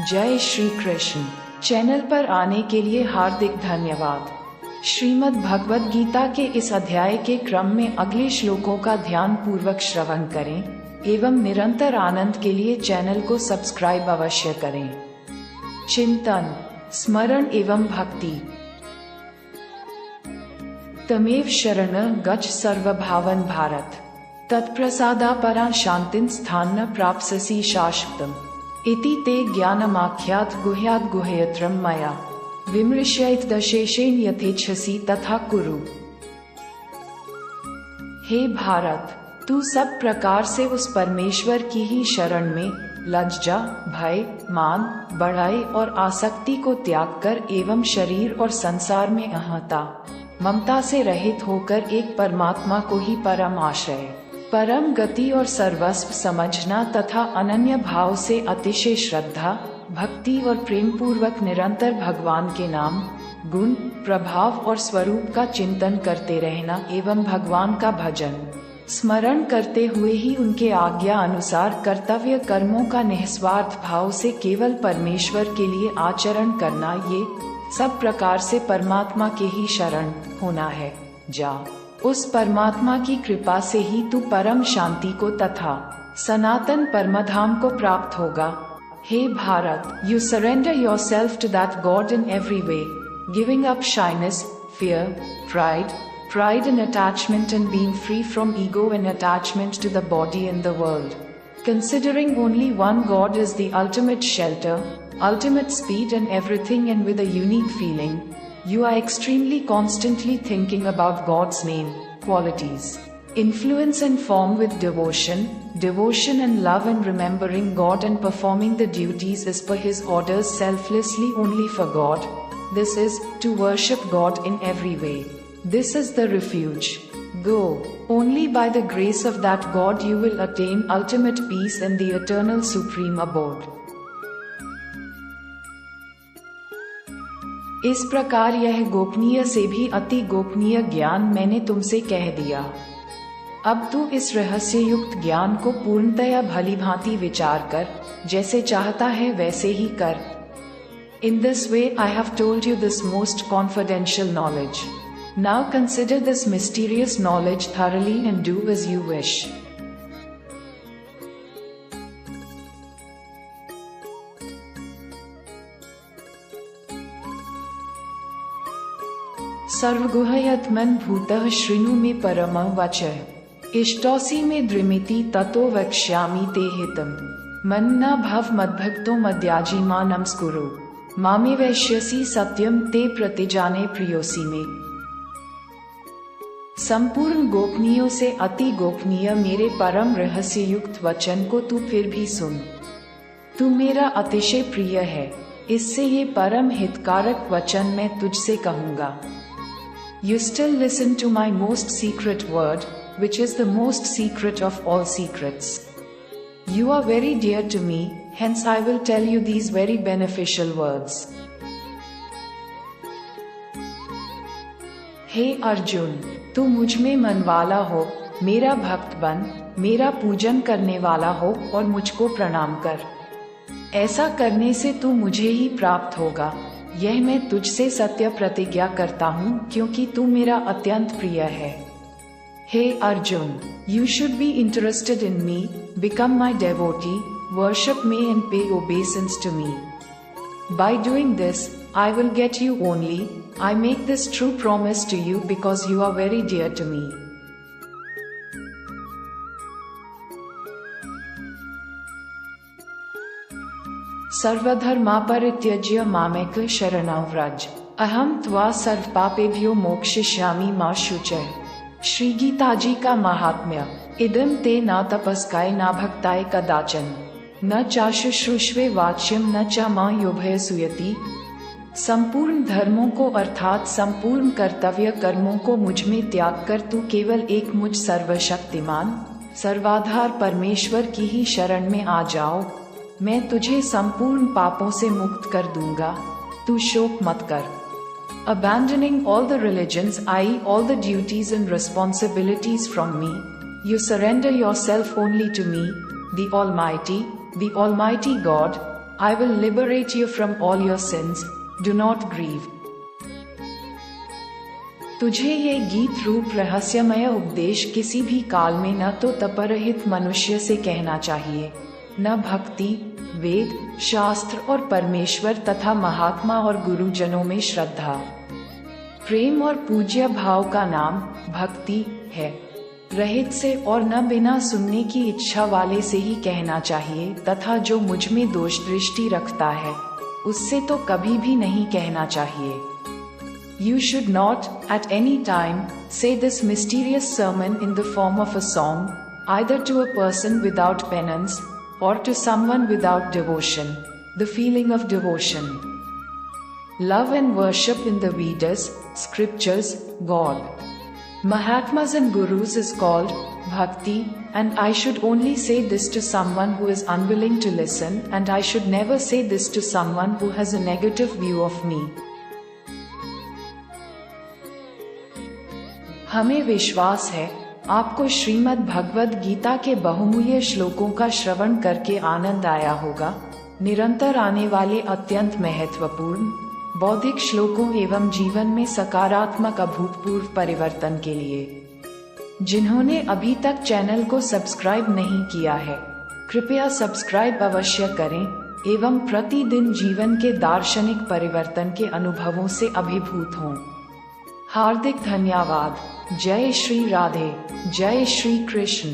जय श्री कृष्ण। चैनल पर आने के लिए हार्दिक धन्यवाद। श्रीमद् भगवद गीता के इस अध्याय के क्रम में अगले श्लोकों का ध्यान पूर्वक श्रवण करें एवं निरंतर आनंद के लिए चैनल को सब्सक्राइब अवश्य करें। चिंतन, स्मरण एवं भक्ति। तमेव शरण गच्छ सर्वभावन भारत, तत्प्रसादापरा शांतिं स्थान न प्राप्स्यसि शाश्वतम् इति ते ज्ञानमाख्यात गुह्यात गुह्यत्रम मया विमृश्यैत दशेशेन यथेच्छसि तथा कुरु। हे भारत, तू सब प्रकार से उस परमेश्वर की ही शरण में लज्जा, भय, मान, बढ़ाई और आसक्ति को त्याग कर एवं शरीर और संसार में अहंता, ममता से रहित होकर एक परमात्मा को ही परम आश्रय, परम गति और सर्वस्व समझना तथा अनन्य भाव से अतिशय श्रद्धा, भक्ति और प्रेम पूर्वक निरंतर भगवान के नाम, गुण, प्रभाव और स्वरूप का चिंतन करते रहना एवं भगवान का भजन, स्मरण करते हुए ही उनके आज्ञा अनुसार कर्तव्य कर्मों का निस्वार्थ भाव से केवल परमेश्वर के लिए आचरण करना, ये सब प्रकार से परमात्मा के ही शरण होना है। जा उस परमात्मा की कृपा से ही तू परम शांति को तथा सनातन परमधाम को प्राप्त होगा। हे Bharat, you surrender yourself to that God in every way, giving up shyness, fear, pride and attachment and being free from ego and attachment to the body and the world. Considering only one God is the ultimate shelter, ultimate speed and everything, and with a unique feeling, you are extremely constantly thinking about God's name, qualities, influence and form with devotion and love, and remembering God and performing the duties as per His orders selflessly only for God. This is to worship God in every way. This is the refuge. Go. Only by the grace of that God you will attain ultimate peace and the eternal supreme abode. इस प्रकार यह गोपनीय से भी अति गोपनीय ज्ञान मैंने तुमसे कह दिया। अब तू इस रहस्य युक्त ज्ञान को पूर्णतया भली भांति विचार कर, जैसे चाहता है वैसे ही कर। In this way I have told you this most confidential knowledge. Now consider this mysterious knowledge thoroughly and do as you wish. सर्वगुह्यत्मन् भूतः शृणु मे परमं वचः, इष्टोऽसि मे द्रिमिति ततो वक्ष्यामि ते हितं, मन्ना भव मद्भक्तो मद्याजी मा नमस्कुरु, मामे वैश्यसि सत्यम ते प्रतिजाने प्रियोसि मे। संपूर्ण गोपनीयों से अति गोपनीय मेरे परम रहस्य युक्त वचन को तू फिर भी सुन। तू मेरा अतिशय प्रिय है, इससे ये परम हितकारक वचन मैं तुझसे कहूँगा। You still listen to my most secret word, which is the most secret of all secrets. You are very dear to me, hence I will tell you these very beneficial words. हे अर्जुन, तू मुझ में मनवाला हो, मेरा भक्त बन, मेरा पूजन करने वाला हो और मुझको प्रणाम कर। ऐसा करने से तू मुझे ही प्राप्त होगा। यह मैं तुझसे सत्य प्रतिज्ञा करता हूँ, क्योंकि तू मेरा अत्यंत प्रिय है। हे Arjun, you should be interested in me, become my devotee, worship me and pay obeisance to me. By doing this, I will get you only. I make this true promise to you because you are very dear to me. सर्वधर्मा परित्यज्य मामेक शरणं व्रज, अहम त्वा सर्व पापेभ्यो मोक्षयिष्यामि मा शुचः। श्री गीता जी का महात्म्य। इदं ते न तपस्काय न भक्ताय कदाचन, न चाशुश्रूष्वे वाच्यम न च मां योभय सुयति। संपूर्ण धर्मों को अर्थात संपूर्ण कर्तव्य कर्मों को मुझ में त्याग कर तू केवल एक मुझ सर्वशक्तिमान सर्वाधार परमेश्वर की ही शरण में आ जाओ। मैं तुझे संपूर्ण पापों से मुक्त कर दूंगा, तू शोक मत कर। Abandoning all the religions, i.e., all the duties and responsibilities from me, you surrender yourself only to me, the Almighty God. I will liberate you from all your sins. Do not grieve. तुझे ये गीत रूप रहस्यमय उपदेश किसी भी काल में न तो तपरहित मनुष्य से कहना चाहिए, न भक्ति, वेद, शास्त्र और परमेश्वर तथा महात्मा और गुरुजनों में श्रद्धा, प्रेम और पूज्य भाव का नाम भक्ति है, रहित से और न बिना सुनने की इच्छा वाले से ही कहना चाहिए, तथा जो मुझ में दोष दृष्टि रखता है उससे तो कभी भी नहीं कहना चाहिए। You should not, at any time, say this mysterious sermon in the form of a song, either to a person without penance, or to someone without devotion, the feeling of devotion, love and worship in the Vedas, scriptures, God, Mahatmas and Gurus is called bhakti, and I should only say this to someone who is unwilling to listen, and I should never say this to someone who has a negative view of me. हमें विश्वास है आपको श्रीमद् भगवद गीता के बहुमूल्य श्लोकों का श्रवण करके आनंद आया होगा। निरंतर आने वाले अत्यंत महत्वपूर्ण बौद्धिक श्लोकों एवं जीवन में सकारात्मक अभूतपूर्व परिवर्तन के लिए जिन्होंने अभी तक चैनल को सब्सक्राइब नहीं किया है, कृपया सब्सक्राइब अवश्य करें एवं प्रतिदिन जीवन के दार्शनिक परिवर्तन के अनुभवों से अभिभूत हों। हार्दिक धन्यवाद। जय श्री राधे, जय श्री कृष्ण।